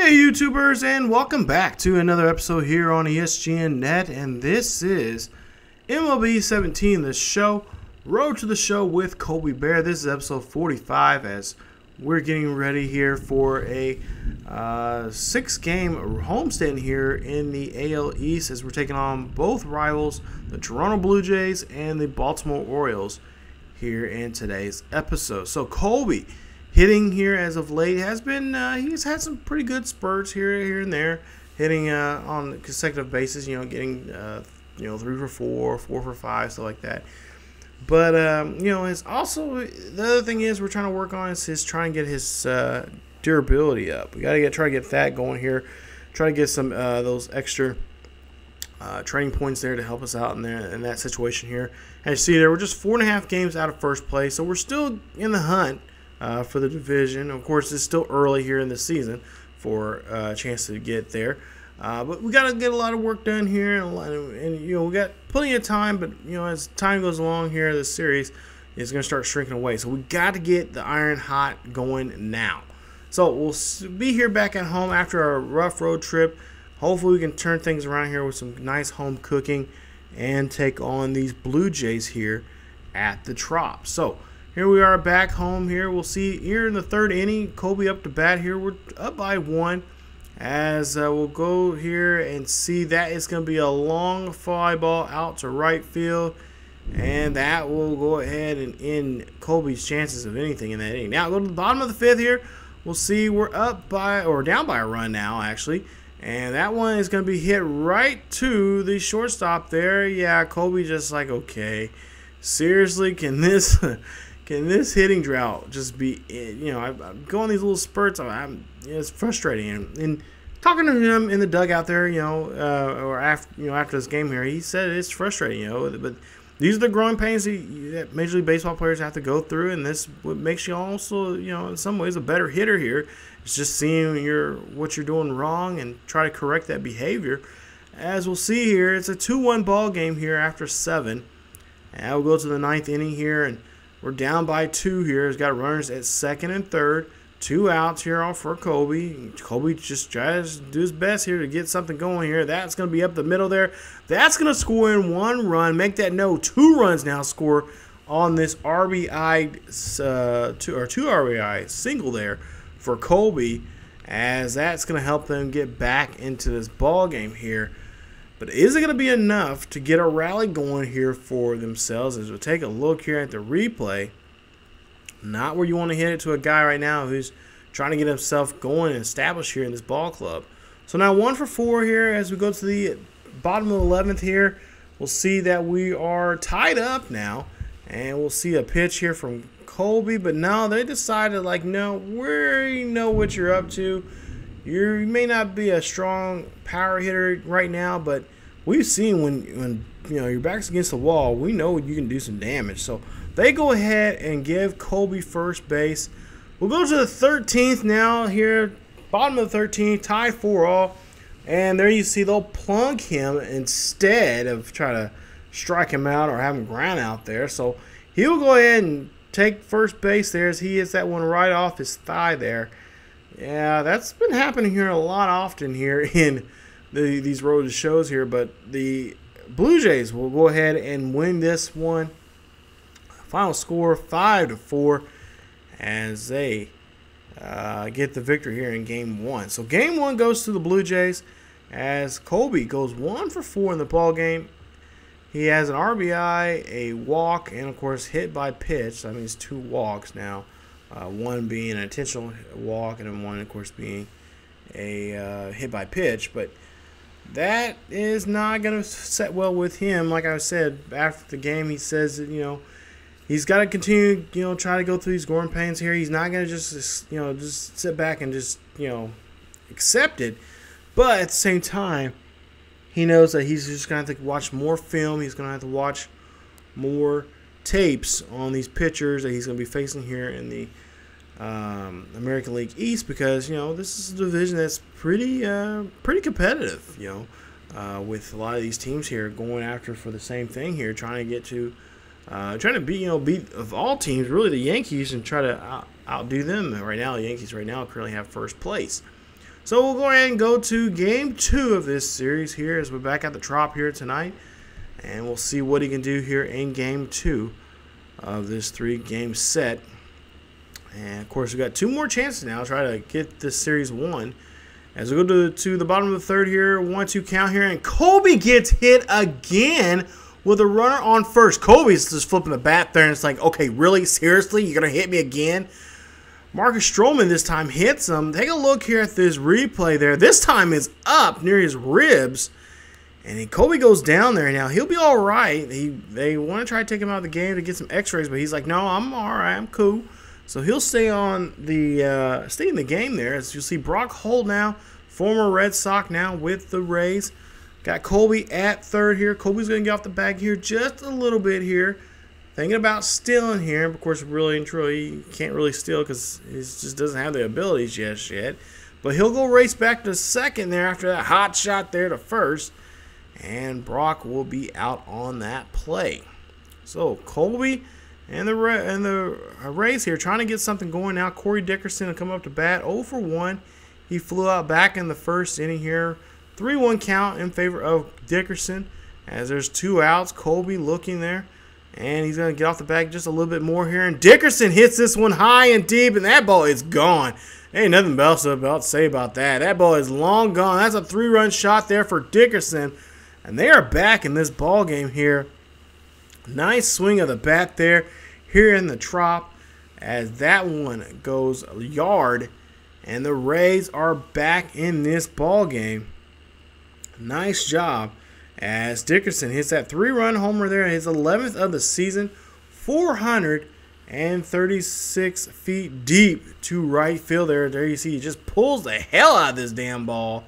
Hey YouTubers, and welcome back to another episode here on ESGNet, and this is MLB 17, the show, Road to the Show with Colby Baer. This is episode 45 as we're getting ready here for a 6-game homestand here in the AL East as we're taking on both rivals, the Toronto Blue Jays and the Baltimore Orioles here in today's episode. So Colby, hitting here as of late has been he's had some pretty good spurts here and there, hitting on consecutive basis, getting 3 for 4, 4 for 5, stuff like that. But it's also, the other thing is we're trying to work on is trying to get his durability up. We got to try to get that going here, try to get some those extra training points there to help us out in that situation here. As you see there, we're just 4.5 games out of first place, so we're still in the hunt for the division. Of course, it's still early here in the season for a chance to get there. But we got to get a lot of work done here, and we got plenty of time. But as time goes along here, this series is going to start shrinking away. So we got to get the iron hot going now. So we'll be here back at home after our rough road trip. Hopefully, we can turn things around here with some nice home cooking and take on these Blue Jays here at the Trop. So here we are back home here. We'll see here in the third inning, Colby up to bat here. We're up by 1 as we'll go here and see that it's going to be a long fly ball out to right field. And that will go ahead and end Colby's chances of anything in that inning. Now go to the bottom of the 5th here. We'll see we're up by, or down by a run now actually. And that one is going to be hit right to the shortstop there. Yeah, Colby just like, okay, seriously, can this... Can this hitting drought just be, I'm going these little spurts. It's frustrating. And talking to him in the dugout there, or after this game here, he said it's frustrating, But these are the growing pains that Major League Baseball players have to go through, and this what makes you also, in some ways, a better hitter here. It's just seeing what you're doing wrong and try to correct that behavior. As we'll see here, it's a 2-1 ball game here after 7, and we'll go to the 9th inning here and. We're down by 2 here. He's got runners at 2nd and 3rd. 2 outs here off for Colby. Colby just tries to do his best here to get something going here. That's going to be up the middle there. That's going to score in 1 run. Make that no. 2 runs now score on this RBI, 2 RBI single there for Colby, as that's going to help them get back into this ball game here. But is it going to be enough to get a rally going here for themselves? As we'll take a look here at the replay. Not where you want to hit it to a guy right now who's trying to get himself going and established here in this ball club. So now 1 for 4 here as we go to the bottom of the 11th here. We'll see that we are tied up now. And we'll see a pitch here from Colby. But no, they decided like, no, we know what you're up to. You may not be a strong power hitter right now, but we've seen when your back's against the wall, we know you can do some damage. So they go ahead and give Colby first base. We'll go to the 13th now here, bottom of the 13th, tied 4-all. And there you see they'll plug him instead of try to strike him out or have him ground out there. So he'll go ahead and take first base there as he hits that one right off his thigh there. Yeah, that's been happening here a lot often here in these road to shows here. But the Blue Jays will go ahead and win this one. Final score 5-4 as they get the victory here in Game 1. So Game 1 goes to the Blue Jays as Colby goes 1 for 4 in the ball game. He has an RBI, a walk, and of course hit by pitch. That means 2 walks now. 1 being an intentional walk, and then 1, of course, being a hit by pitch. But that is not going to set well with him. Like I said, after the game, he says that, he's got to continue, try to go through these growing pains here. He's not going to just sit back and just, accept it. But at the same time, he knows that he's just going to have to watch more film. He's going to have to watch more tapes on these pitchers that he's going to be facing here in the American League East, because this is a division that's pretty competitive, with a lot of these teams here going after for the same thing here, trying to get to beat of all teams really the Yankees and try to outdo them. Right now the Yankees currently have first place. So we'll go ahead and go to game 2 of this series here as we're back at the Trop here tonight. And we'll see what he can do here in game 2 of this 3-game set. And of course, we've got 2 more chances now to try to get this series won. As we go to the bottom of the 3rd here, 1-2 count here, and Colby gets hit again with a runner on first. Colby's just flipping the bat there, and it's like, okay, really? Seriously? You're going to hit me again? Marcus Stroman this time hits him. Take a look here at this replay there. This time is up near his ribs. And Colby goes down there. Now, he'll be all right. They want to try to take him out of the game to get some x-rays, but he's like, no, I'm all right. I'm cool. So he'll stay in the game there. As you'll see, Brock Holt now, former Red Sox now with the Rays. Got Colby at 3rd here. Colby's going to get off the bag here just a little bit here. Thinking about stealing here. Of course, really and truly, he can't really steal because he just doesn't have the abilities just yet. But he'll go race back to 2nd there after that hot shot there to 1st. And Brock will be out on that play. So Colby and the Rays here trying to get something going now. Corey Dickerson will come up to bat 0 for 1. He flew out back in the 1st inning here. 3-1 count in favor of Dickerson as there's 2 outs. Colby looking there. And he's going to get off the bag just a little bit more here. And Dickerson hits this one high and deep, and that ball is gone. Ain't nothing else about to say about that. That ball is long gone. That's a 3-run shot there for Dickerson. And they are back in this ball game here. Nice swing of the bat there here in the Trop as that one goes a yard. And the Rays are back in this ball game. Nice job as Dickerson hits that 3-run homer there, his 11th of the season, 436 feet deep to right field there. There you see he just pulls the hell out of this damn ball.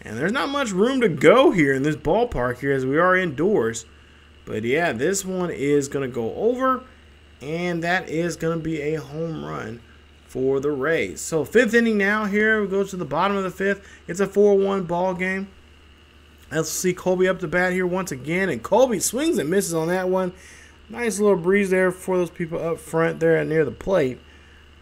And there's not much room to go here in this ballpark here as we are indoors. But yeah, this one is going to go over, and that is going to be a home run for the Rays. So 5th inning now here. We go to the bottom of the 5th. It's a 4-1 ball game. Let's see Colby up to bat here once again, and Colby swings and misses on that one. Nice little breeze there for those people up front there near the plate,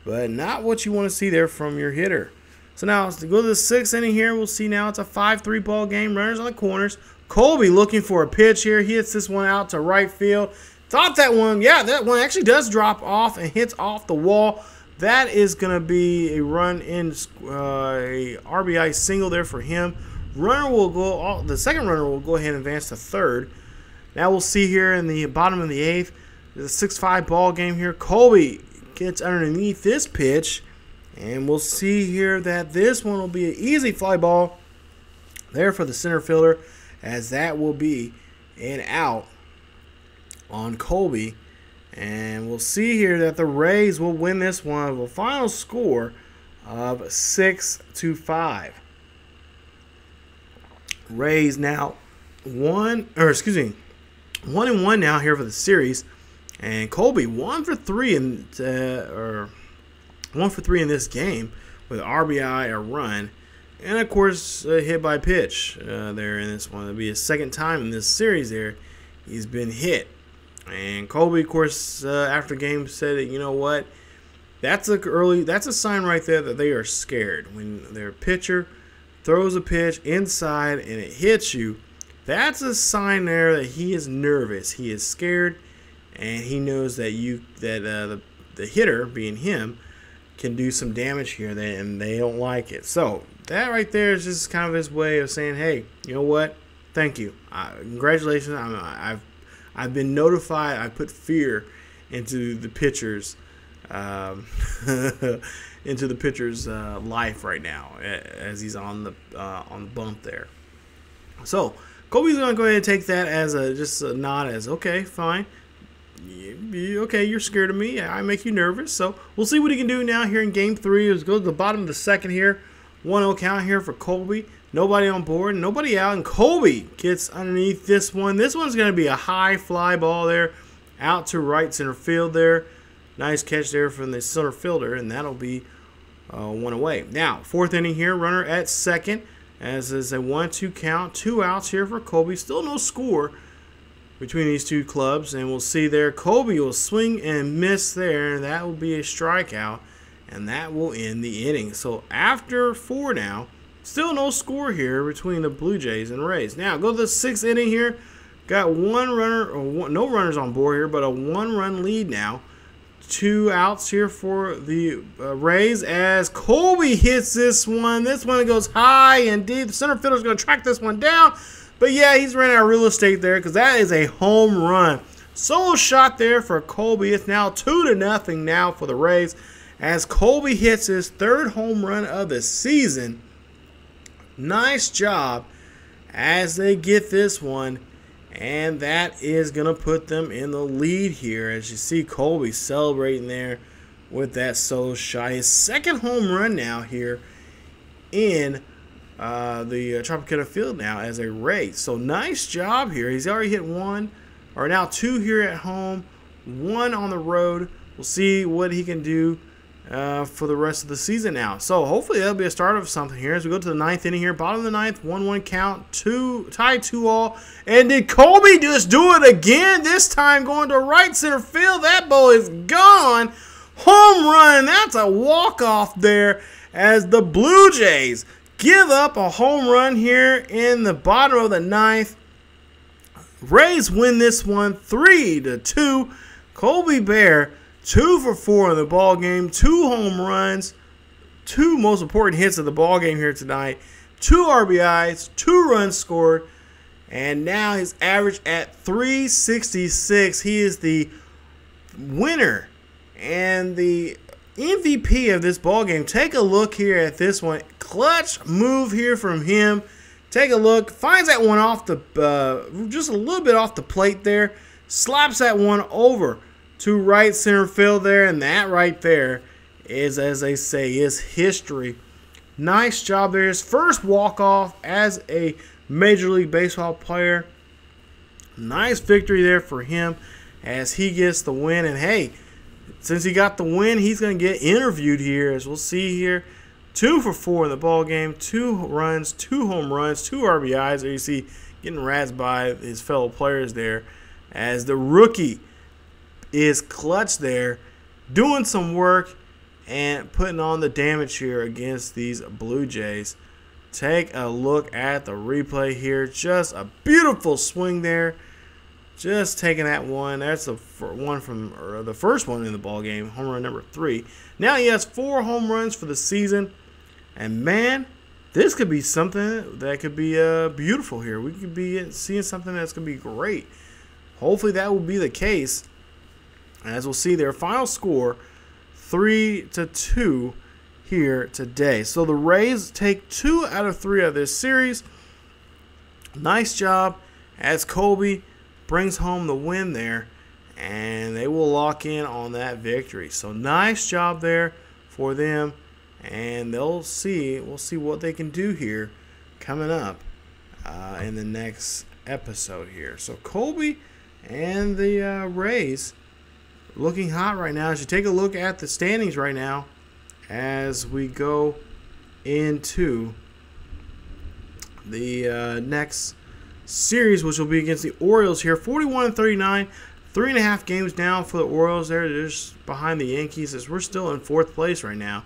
but not what you want to see there from your hitter. So now let's go to the 6th inning here. We'll see now it's a 5-3 ball game. Runners on the corners. Colby looking for a pitch here. He hits this one out to right field. Thought that one, yeah, that one actually does drop off and hits off the wall. That is going to be a run in, a RBI single there for him. Runner will go. The second runner will go ahead and advance to 3rd. Now we'll see here in the bottom of the 8th, the 6-5 ball game here. Colby gets underneath this pitch, and we'll see here that this one will be an easy fly ball there for the center fielder, as that will be an out on Colby. And we'll see here that the Rays will win this one with a final score of 6-5. Rays now 1-1 now here for the series, and Colby 1 for 3 in 1 for 3 in this game with RBI, a run, and of course a hit by pitch there in this one. It'll be his 2nd time in this series there he's been hit. And Colby, of course, after the game said that, you know what, that's a sign right there that they are scared. When their pitcher throws a pitch inside and it hits you, that's a sign there that he is nervous. He is scared, and he knows that the hitter, being him, can do some damage here, and they don't like it. So that right there is just kind of his way of saying, hey, you know what? Thank you. Congratulations. I've been notified. I put fear into the pitcher's life right now as he's on the bump there. So Colby's gonna go ahead and take that as just a nod, as okay, fine. Okay, you're scared of me. I make you nervous. So we'll see what he can do now here in game 3. Let's go to the bottom of the 2nd here. 1-0 count here for Colby. Nobody on board, nobody out, and Colby gets underneath this one. This one's going to be a high fly ball there, out to right center field there. Nice catch there from the center fielder, and that'll be 1 away. Now, 4th inning here, runner at 2nd, as is a 1-2 count. 2 outs here for Colby. Still no score between these two clubs, and we'll see there Colby will swing and miss there, and that will be a strikeout. and that will end the inning. So after 4 now, still no score here between the Blue Jays and Rays. Now go to the 6th inning here. Got one runner, or no runners on board here, but a 1-run lead now. 2 outs here for the Rays as Colby hits this one. This one goes high and deep. The center fielder's going to track this one down. But yeah, he's ran out of real estate there because that is a home run. Solo shot there for Colby. It's now 2-0 now for the Rays as Colby hits his 3rd home run of the season. Nice job as they get this one. And that is going to put them in the lead here. As you see Colby celebrating there with that solo shot. His 2nd home run now here in the Tropicana Field now as a Ray. So nice job here. He's already hit 1, or now 2 here at home, 1 on the road. We'll see what he can do for the rest of the season now. So hopefully that'll be a start of something here as we go to the 9th inning here. Bottom of the 9th, 1-1 count, tied 2-all. And did Colby just do it again? This time going to right center field. That ball is gone. Home run. That's a walk-off there as the Blue Jays give up a home run here in the bottom of the 9th. Rays win this one 3-2. Colby Baer 2 for 4 in the ball game, 2 home runs, 2 most important hits of the ball game here tonight, 2 RBIs, 2 runs scored, and now his average at 366. He is the winner and the MVP of this ball game. Take a look here at this one. Clutch move here from him. Take a look. Finds that one off the just a little bit off the plate there. Slaps that one over to right center field there, and that right there is, as they say, is history. Nice job there. His first walk-off as a Major League Baseball player. Nice victory there for him as he gets the win. And hey, since he got the win, he's going to get interviewed here, as we'll see here. 2 for 4 in the ball game, 2 runs, 2 home runs, 2 RBIs. There you see getting razzed by his fellow players there as the rookie is clutch there, doing some work and putting on the damage here against these Blue Jays. Take a look at the replay here. Just a beautiful swing there. Just taking that one. That's the one from the first one in the ball game, home run number 3. Now he has 4 home runs for the season, and man, this could be something that could be beautiful here. We could be seeing something that's going to be great. Hopefully that will be the case. As we'll see, their final score 3-2 here today. So the Rays take 2 out of 3 of this series. Nice job as Colby brings home the win there, and they will lock in on that victory. So nice job there for them, and we'll see what they can do here coming up in the next episode here. So Colby and the Rays looking hot right now. As you take a look at the standings right now as we go into the next series, which will be against the Orioles here. 41-39, 3.5 games down for the Orioles there. They're just behind the Yankees as we're still in 4th place right now.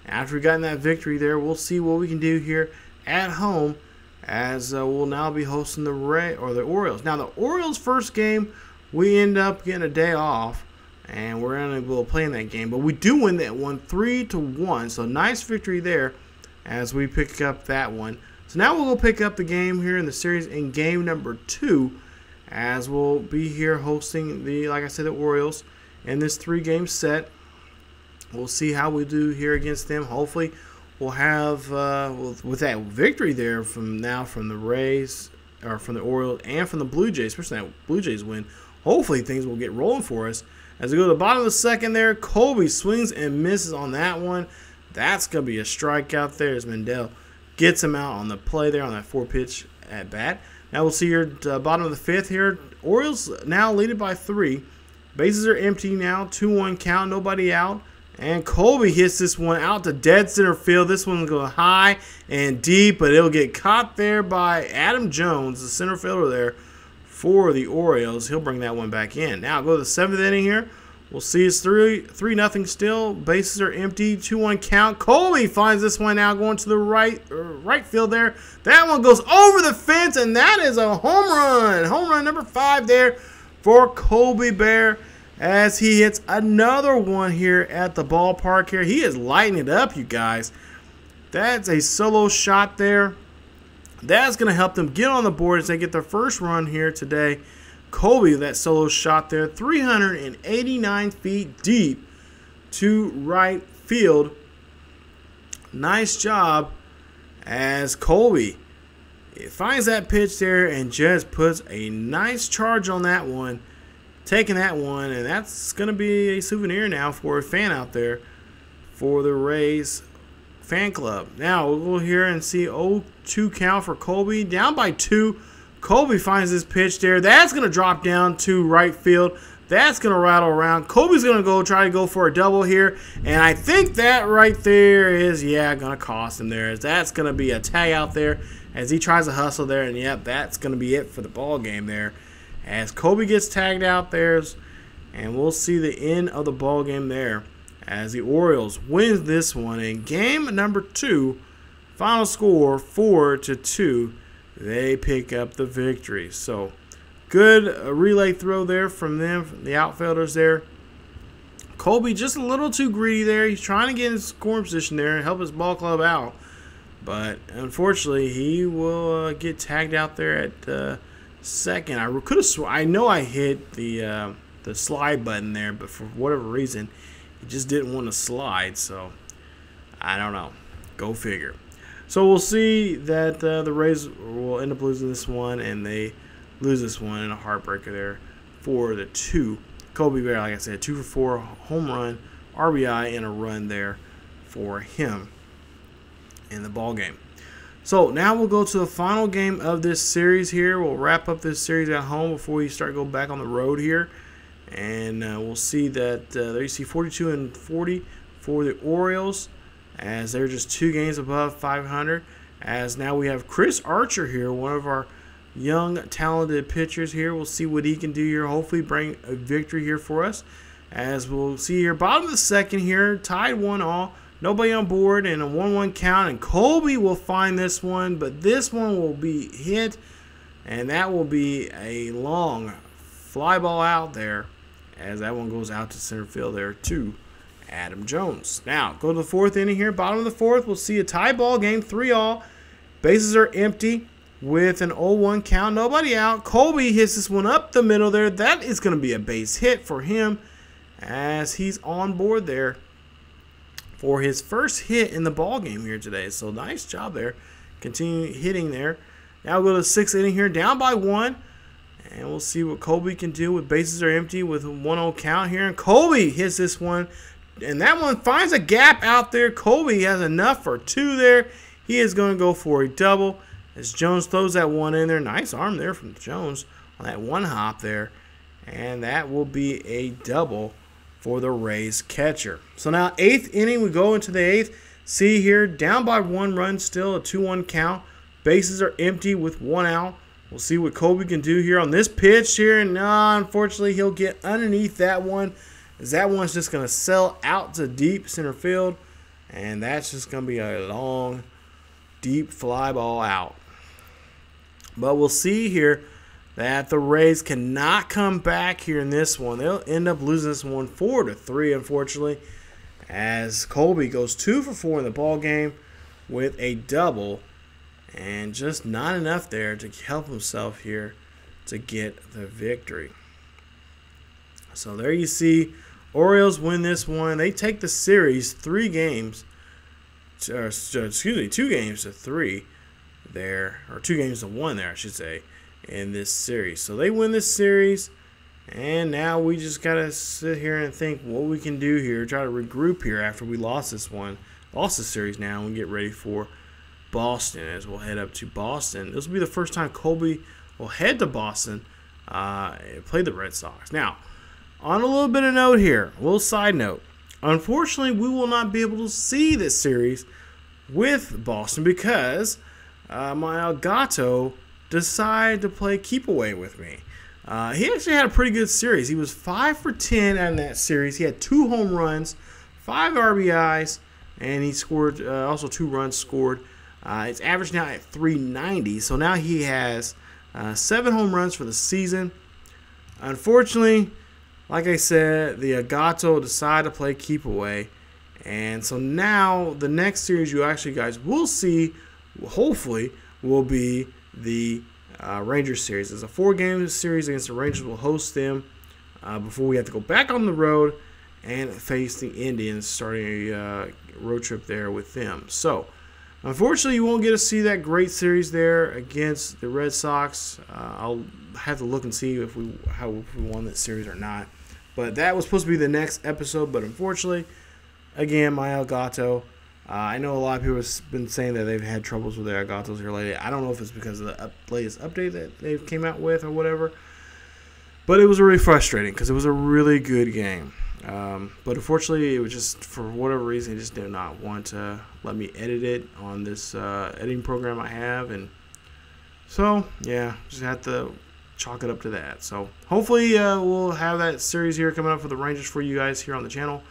After we've gotten that victory there, we'll see what we can do here at home as we'll now be hosting the Orioles. Now the Orioles' first game, we end up getting a day off, and we're unable to play in that game. But we do win that one 3-1. So nice victory there as we pick up that one. So now we'll go pick up the game here in the series in game number 2 as we'll be here hosting like I said, the Orioles in this 3-game set. We'll see how we do here against them. Hopefully we'll have, with that victory there from the Rays, or from the Orioles and from the Blue Jays, especially that Blue Jays win, hopefully things will get rolling for us. As we go to the bottom of the 2nd there, Colby swings and misses on that one. That's going to be a strikeout there as Mendel gets him out on the play there on that 4-pitch at bat. Now we'll see here at the bottom of the 5th here. Orioles now leading by 3. Bases are empty now. 2-1 count, nobody out. And Colby hits this one out to dead center field. This one's going high and deep, but it'll get caught there by Adam Jones, the center fielder there for the Orioles. He'll bring that one back in. Now go to the 7th inning here. We'll see it's 3-0 still. Bases are empty. 2-1 count. Colby finds this one now going to the right field there. That one goes over the fence, and that is a home run. Home run number 5 there for Colby Baer as he hits another one here at the ballpark here. He is lighting it up, you guys. That's a solo shot there. That's going to help them get on the board as they get their first run here today. Colby, that solo shot there, 389 feet deep to right field. Nice job as Colby finds that pitch there and just puts a nice charge on that one, taking that one, and that's going to be a souvenir now for a fan out there for the Rays fan club. Now we'll go here and see 0-2 count for Colby, down by 2. Colby finds this pitch there. That's going to drop down to right field. That's going to rattle around. Colby's going to try to go for a double here. And I think that right there is, going to cost him there. As that's going to be a tag out there as he tries to hustle there. And, yep, that's going to be it for the ball game there. As Colby gets tagged out there. And we'll see the end of the ball game there as the Orioles win this one in game number 2. Final score 4-2. They pick up the victory. So, good relay throw there from them, from the outfielders there. Colby just a little too greedy there. He's trying to get in scoring position there and help his ball club out. But, unfortunately, he will get tagged out there at second. I know I hit the slide button there, but for whatever reason, he just didn't want to slide. So, I don't know. Go figure. So we'll see that the Rays will end up losing this one, and they lose this one in a heartbreaker there 4-2. Colby Baer, like I said, 2 for 4, home run, RBI, and a run there for him in the ball game. So now we'll go to the final game of this series here. We'll wrap up this series at home before we start going back on the road here, and we'll see that there you see 42-40 for the Orioles, as they're just 2 games above 500. As now we have Chris Archer here, one of our young, talented pitchers here. We'll see what he can do here. Hopefully bring a victory here for us. As we'll see here, bottom of the second here, tied 1-1. Nobody on board and a 1-1 count. And Colby will find this one, but this one will be hit. And that will be a long fly ball out there, as that one goes out to center field there too. Adam Jones. Now, go to the 4th inning here. Bottom of the 4th, we'll see a tie ball game, 3-3. Bases are empty with an 0-1 count. Nobody out. Colby hits this one up the middle there. That is going to be a base hit for him as he's on board there for his first hit in the ball game here today. So, nice job there. Continue hitting there. Now, we'll go to the 6th inning here, down by 1. And we'll see what Colby can do with bases are empty with a 1-0 count here. And Colby hits this one. And that one finds a gap out there. Colby has enough for 2 there. He is going to go for a double as Jones throws that one in there. Nice arm there from Jones on that one hop there. And that will be a double for the Rays catcher. So now 8th inning, we go into the 8th. See here, down by 1 run still, a 2-1 count. Bases are empty with 1 out. We'll see what Colby can do here on this pitch here. And unfortunately, he'll get underneath that one. That one's just going to sail out to deep center field, and that's just going to be a long, deep fly ball out. But we'll see here that the Rays cannot come back here in this one. They'll end up losing this one 4-3, unfortunately, as Colby goes 2 for 4 in the ball game with a double, and just not enough there to help himself here to get the victory. So there you see, Orioles win this one. They take the series 2 games to 3 there, or 2 games to 1 there, I should say, in this series. So they win this series, and now we just got to sit here and think what we can do here, try to regroup here after we lost this series now, and get ready for Boston as we'll head up to Boston. This will be the first time Colby will head to Boston and play the Red Sox. Now, on a little bit of note here, a little side note. Unfortunately, we will not be able to see this series with Boston because my Elgato decided to play keep away with me. He actually had a pretty good series. He was 5 for 10 in that series. He had 2 home runs, 5 RBIs, and he scored also 2 runs scored. It's averaged now at 390. So now he has 7 home runs for the season. Unfortunately, like I said, the Agato decided to play keep away. And so now the next series you actually guys will see, hopefully, will be the Rangers series. It's a 4-game series against the Rangers. We'll host them before we have to go back on the road and face the Indians, starting a road trip there with them. So, unfortunately, you won't get to see that great series there against the Red Sox. I'll have to look and see if we won that series or not. But that was supposed to be the next episode, but unfortunately, again, my Elgato. I know a lot of people have been saying that they've had troubles with their Elgatos here lately. I don't know if it's because of the latest update that they came out with or whatever. But it was really frustrating because it was a really good game. But unfortunately, it was just, for whatever reason, it just did not want to let me edit it on this editing program I have. And so, yeah, just had to chalk it up to that. So hopefully we'll have that series here coming up for the Rangers for you guys here on the channel.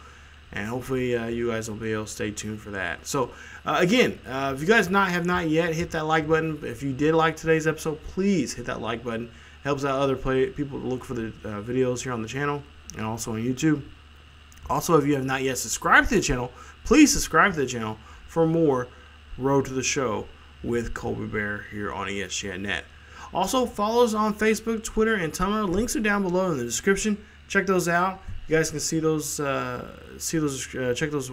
And hopefully you guys will be able to stay tuned for that. So, again, if you guys have not yet, hit that like button. If you did like today's episode, please hit that like button. Helps out other people to look for the videos here on the channel and also on YouTube. Also, if you have not yet subscribed to the channel, please subscribe to the channel for more Road to the Show with Colby Baer here on ESGNet. Also, follow us on Facebook, Twitter, and Tumblr. Links are down below in the description. Check those out. You guys can see those, check those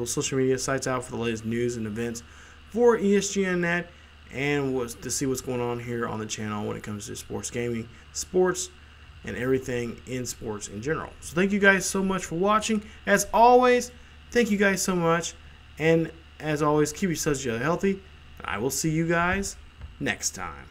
social media sites out for the latest news and events for ESGNet and to see what's going on here on the channel when it comes to sports gaming, sports, and everything in sports in general. So thank you guys so much for watching. As always, thank you guys so much. And as always, keep yourselves healthy. I will see you guys next time.